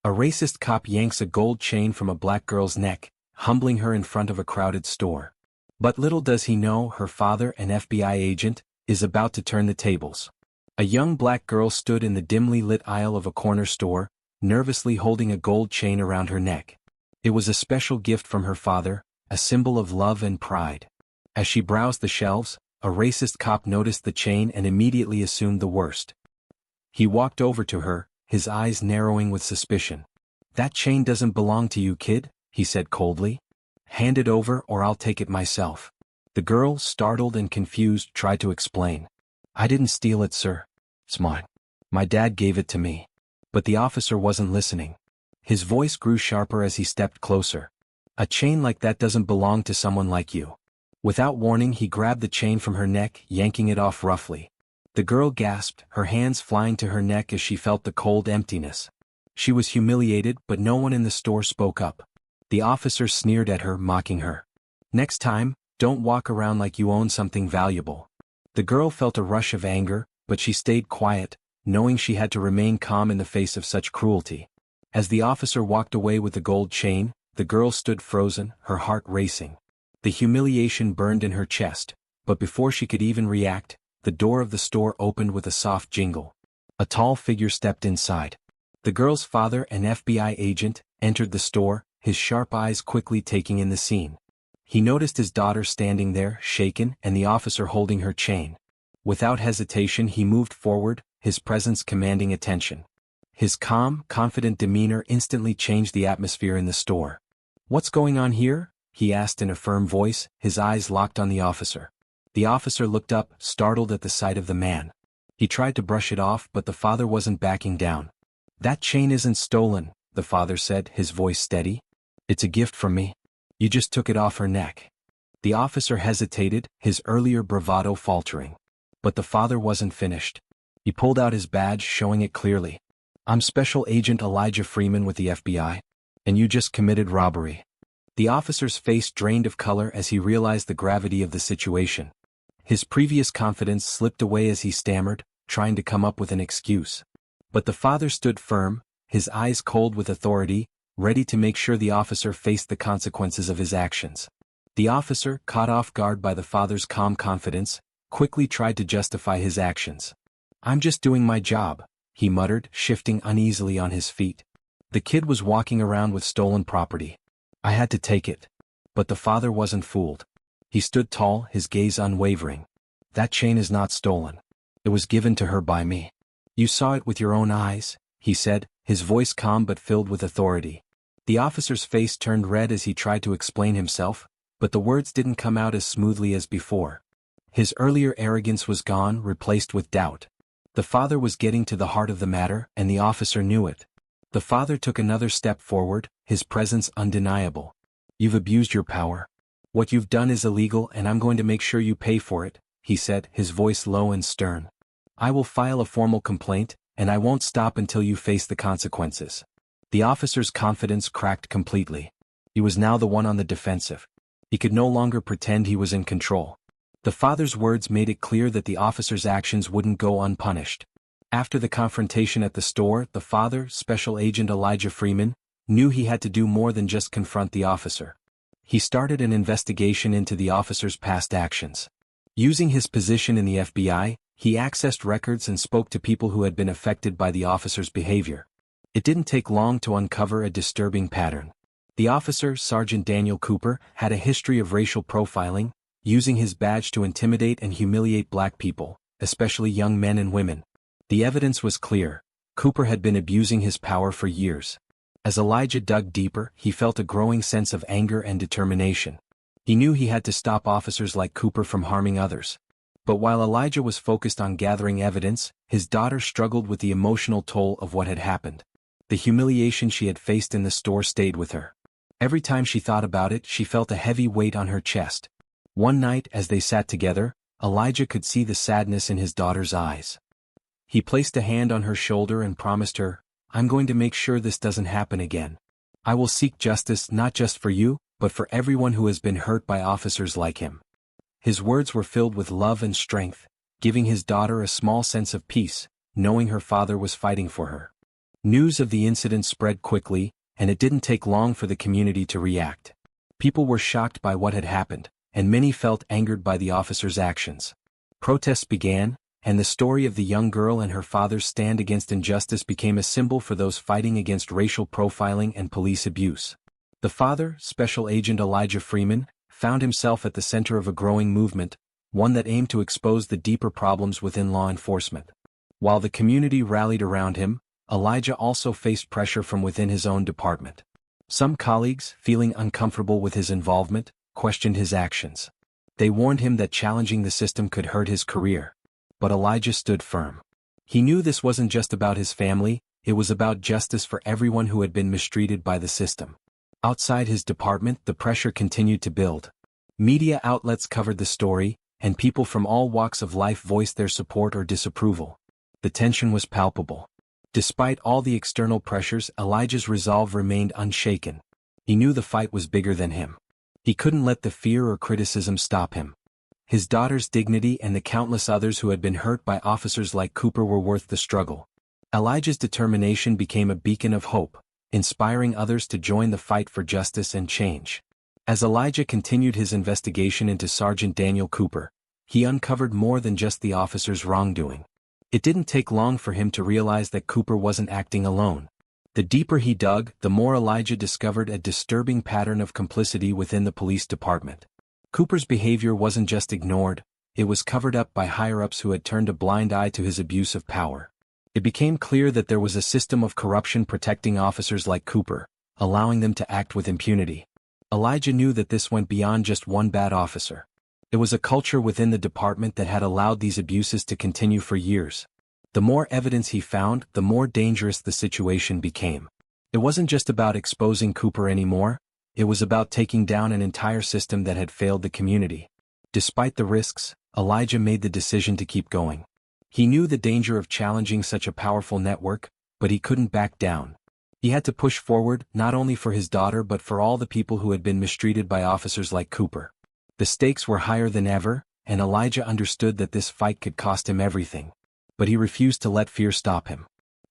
A racist cop yanks a gold chain from a black girl's neck, humbling her in front of a crowded store. But little does he know her father, an FBI agent, is about to turn the tables. A young black girl stood in the dimly lit aisle of a corner store, nervously holding a gold chain around her neck. It was a special gift from her father, a symbol of love and pride. As she browsed the shelves, a racist cop noticed the chain and immediately assumed the worst. He walked over to her, his eyes narrowing with suspicion. "That chain doesn't belong to you, kid," he said coldly. "Hand it over or I'll take it myself." The girl, startled and confused, tried to explain. "I didn't steal it, sir. It's mine. My dad gave it to me." But the officer wasn't listening. His voice grew sharper as he stepped closer. "A chain like that doesn't belong to someone like you." Without warning, he grabbed the chain from her neck, yanking it off roughly. The girl gasped, her hands flying to her neck as she felt the cold emptiness. She was humiliated, but no one in the store spoke up. The officer sneered at her, mocking her. "Next time, don't walk around like you own something valuable." The girl felt a rush of anger, but she stayed quiet, knowing she had to remain calm in the face of such cruelty. As the officer walked away with the gold chain, the girl stood frozen, her heart racing. The humiliation burned in her chest, but before she could even react, the door of the store opened with a soft jingle. A tall figure stepped inside. The girl's father, an FBI agent, entered the store, his sharp eyes quickly taking in the scene. He noticed his daughter standing there, shaken, and the officer holding her chain. Without hesitation, he moved forward, his presence commanding attention. His calm, confident demeanor instantly changed the atmosphere in the store. "What's going on here?" he asked in a firm voice, his eyes locked on the officer. The officer looked up, startled at the sight of the man. He tried to brush it off, but the father wasn't backing down. "That chain isn't stolen," the father said, his voice steady. "It's a gift from me. You just took it off her neck." The officer hesitated, his earlier bravado faltering. But the father wasn't finished. He pulled out his badge, showing it clearly. "I'm Special Agent Elijah Freeman with the FBI. And you just committed robbery." The officer's face drained of color as he realized the gravity of the situation. His previous confidence slipped away as he stammered, trying to come up with an excuse. But the father stood firm, his eyes cold with authority, ready to make sure the officer faced the consequences of his actions. The officer, caught off guard by the father's calm confidence, quickly tried to justify his actions. "I'm just doing my job," he muttered, shifting uneasily on his feet. "The kid was walking around with stolen property. I had to take it." But the father wasn't fooled. He stood tall, his gaze unwavering. "That chain is not stolen. It was given to her by me. You saw it with your own eyes," he said, his voice calm but filled with authority. The officer's face turned red as he tried to explain himself, but the words didn't come out as smoothly as before. His earlier arrogance was gone, replaced with doubt. The father was getting to the heart of the matter, and the officer knew it. The father took another step forward, his presence undeniable. "You've abused your power. What you've done is illegal and I'm going to make sure you pay for it," he said, his voice low and stern. "I will file a formal complaint, and I won't stop until you face the consequences." The officer's confidence cracked completely. He was now the one on the defensive. He could no longer pretend he was in control. The father's words made it clear that the officer's actions wouldn't go unpunished. After the confrontation at the store, the father, Special Agent Elijah Freeman, knew he had to do more than just confront the officer. He started an investigation into the officer's past actions. Using his position in the FBI, he accessed records and spoke to people who had been affected by the officer's behavior. It didn't take long to uncover a disturbing pattern. The officer, Sergeant Daniel Cooper, had a history of racial profiling, using his badge to intimidate and humiliate black people, especially young men and women. The evidence was clear. Cooper had been abusing his power for years. As Elijah dug deeper, he felt a growing sense of anger and determination. He knew he had to stop officers like Cooper from harming others. But while Elijah was focused on gathering evidence, his daughter struggled with the emotional toll of what had happened. The humiliation she had faced in the store stayed with her. Every time she thought about it, she felt a heavy weight on her chest. One night, as they sat together, Elijah could see the sadness in his daughter's eyes. He placed a hand on her shoulder and promised her, "I'm going to make sure this doesn't happen again. I will seek justice not just for you, but for everyone who has been hurt by officers like him." His words were filled with love and strength, giving his daughter a small sense of peace, knowing her father was fighting for her. News of the incident spread quickly, and it didn't take long for the community to react. People were shocked by what had happened, and many felt angered by the officers' actions. Protests began, and the story of the young girl and her father's stand against injustice became a symbol for those fighting against racial profiling and police abuse. The father, Special Agent Elijah Freeman, found himself at the center of a growing movement, one that aimed to expose the deeper problems within law enforcement. While the community rallied around him, Elijah also faced pressure from within his own department. Some colleagues, feeling uncomfortable with his involvement, questioned his actions. They warned him that challenging the system could hurt his career. But Elijah stood firm. He knew this wasn't just about his family, it was about justice for everyone who had been mistreated by the system. Outside his department, the pressure continued to build. Media outlets covered the story, and people from all walks of life voiced their support or disapproval. The tension was palpable. Despite all the external pressures, Elijah's resolve remained unshaken. He knew the fight was bigger than him. He couldn't let the fear or criticism stop him. His daughter's dignity and the countless others who had been hurt by officers like Cooper were worth the struggle. Elijah's determination became a beacon of hope, inspiring others to join the fight for justice and change. As Elijah continued his investigation into Sergeant Daniel Cooper, he uncovered more than just the officer's wrongdoing. It didn't take long for him to realize that Cooper wasn't acting alone. The deeper he dug, the more Elijah discovered a disturbing pattern of complicity within the police department. Cooper's behavior wasn't just ignored, it was covered up by higher-ups who had turned a blind eye to his abuse of power. It became clear that there was a system of corruption protecting officers like Cooper, allowing them to act with impunity. Elijah knew that this went beyond just one bad officer. It was a culture within the department that had allowed these abuses to continue for years. The more evidence he found, the more dangerous the situation became. It wasn't just about exposing Cooper anymore, it was about taking down an entire system that had failed the community. Despite the risks, Elijah made the decision to keep going. He knew the danger of challenging such a powerful network, but he couldn't back down. He had to push forward, not only for his daughter but for all the people who had been mistreated by officers like Cooper. The stakes were higher than ever, and Elijah understood that this fight could cost him everything. But he refused to let fear stop him.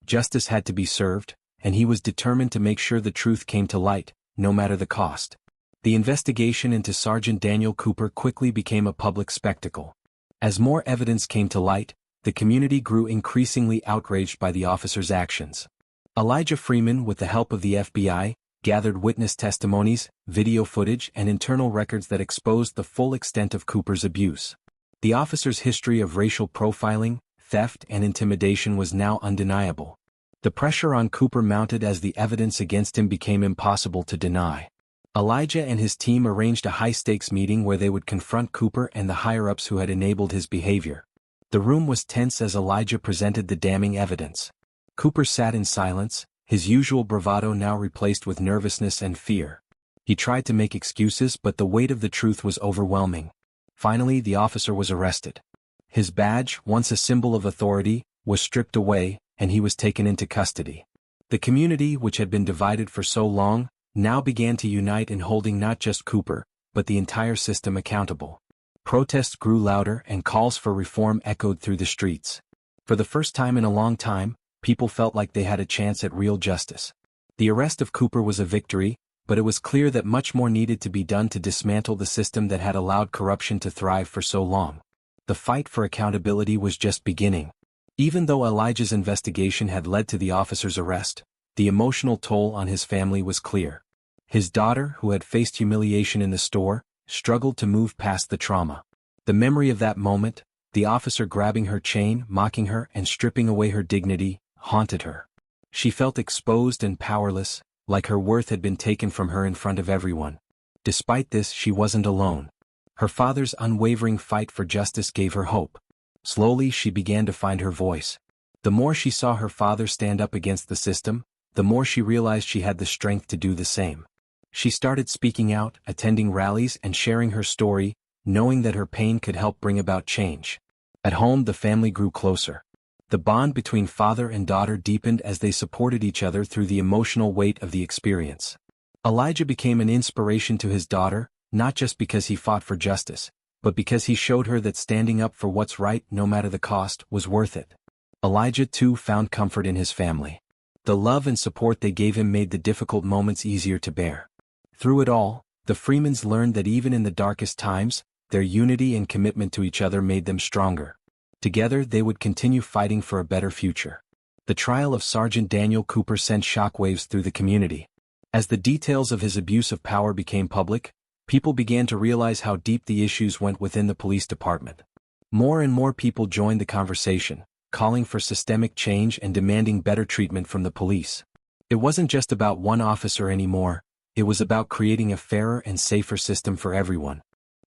Justice had to be served, and he was determined to make sure the truth came to light, no matter the cost. The investigation into Sergeant Daniel Cooper quickly became a public spectacle. As more evidence came to light, the community grew increasingly outraged by the officer's actions. Elijah Freeman, with the help of the FBI, gathered witness testimonies, video footage, and internal records that exposed the full extent of Cooper's abuse. The officer's history of racial profiling, theft, and intimidation was now undeniable. The pressure on Cooper mounted as the evidence against him became impossible to deny. Elijah and his team arranged a high-stakes meeting where they would confront Cooper and the higher-ups who had enabled his behavior. The room was tense as Elijah presented the damning evidence. Cooper sat in silence, his usual bravado now replaced with nervousness and fear. He tried to make excuses, but the weight of the truth was overwhelming. Finally, the officer was arrested. His badge, once a symbol of authority, was stripped away, and he was taken into custody. The community, which had been divided for so long, now began to unite in holding not just Cooper, but the entire system accountable. Protests grew louder and calls for reform echoed through the streets. For the first time in a long time, people felt like they had a chance at real justice. The arrest of Cooper was a victory, but it was clear that much more needed to be done to dismantle the system that had allowed corruption to thrive for so long. The fight for accountability was just beginning. Even though Elijah's investigation had led to the officer's arrest, the emotional toll on his family was clear. His daughter, who had faced humiliation in the store, struggled to move past the trauma. The memory of that moment, the officer grabbing her chain, mocking her, and stripping away her dignity, haunted her. She felt exposed and powerless, like her worth had been taken from her in front of everyone. Despite this, she wasn't alone. Her father's unwavering fight for justice gave her hope. Slowly, she began to find her voice. The more she saw her father stand up against the system, the more she realized she had the strength to do the same. She started speaking out, attending rallies, and sharing her story, knowing that her pain could help bring about change. At home, the family grew closer. The bond between father and daughter deepened as they supported each other through the emotional weight of the experience. Elijah became an inspiration to his daughter, not just because he fought for justice, but because he showed her that standing up for what's right, no matter the cost, was worth it. Elijah, too, found comfort in his family. The love and support they gave him made the difficult moments easier to bear. Through it all, the Freemans learned that even in the darkest times, their unity and commitment to each other made them stronger. Together they would continue fighting for a better future. The trial of Sergeant Daniel Cooper sent shockwaves through the community. As the details of his abuse of power became public, people began to realize how deep the issues went within the police department. More and more people joined the conversation, calling for systemic change and demanding better treatment from the police. It wasn't just about one officer anymore, it was about creating a fairer and safer system for everyone.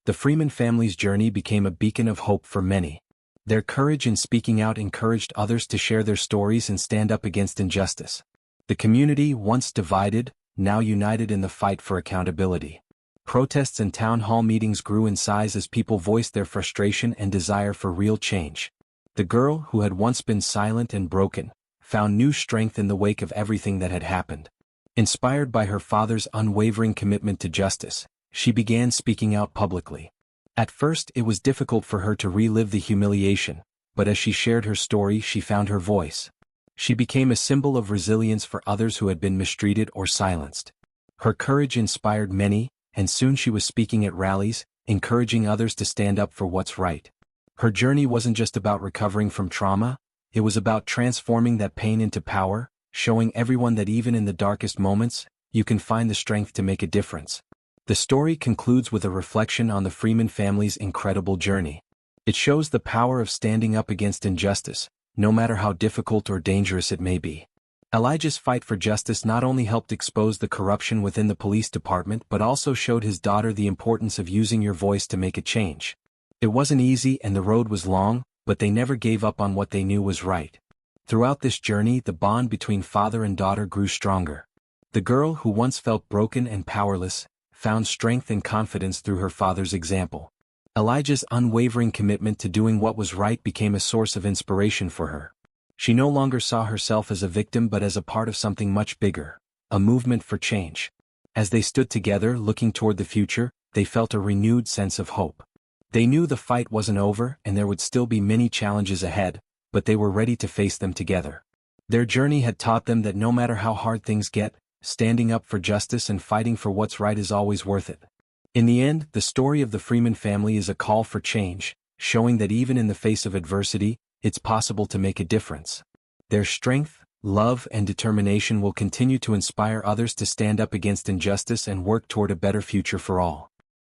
The Freeman family's journey became a beacon of hope for many. Their courage in speaking out encouraged others to share their stories and stand up against injustice. The community, once divided, now united in the fight for accountability. Protests and town hall meetings grew in size as people voiced their frustration and desire for real change. The girl, who had once been silent and broken, found new strength in the wake of everything that had happened. Inspired by her father's unwavering commitment to justice, she began speaking out publicly. At first it was difficult for her to relive the humiliation, but as she shared her story she found her voice. She became a symbol of resilience for others who had been mistreated or silenced. Her courage inspired many, and soon she was speaking at rallies, encouraging others to stand up for what's right. Her journey wasn't just about recovering from trauma, it was about transforming that pain into power, showing everyone that even in the darkest moments, you can find the strength to make a difference. The story concludes with a reflection on the Freeman family's incredible journey. It shows the power of standing up against injustice, no matter how difficult or dangerous it may be. Elijah's fight for justice not only helped expose the corruption within the police department but also showed his daughter the importance of using your voice to make a change. It wasn't easy and the road was long, but they never gave up on what they knew was right. Throughout this journey, the bond between father and daughter grew stronger. The girl, who once felt broken and powerless, found strength and confidence through her father's example. Elijah's unwavering commitment to doing what was right became a source of inspiration for her. She no longer saw herself as a victim but as a part of something much bigger, a movement for change. As they stood together looking toward the future, they felt a renewed sense of hope. They knew the fight wasn't over and there would still be many challenges ahead, but they were ready to face them together. Their journey had taught them that no matter how hard things get, standing up for justice and fighting for what's right is always worth it. In the end, the story of the Freeman family is a call for change, showing that even in the face of adversity, it's possible to make a difference. Their strength, love, and determination will continue to inspire others to stand up against injustice and work toward a better future for all.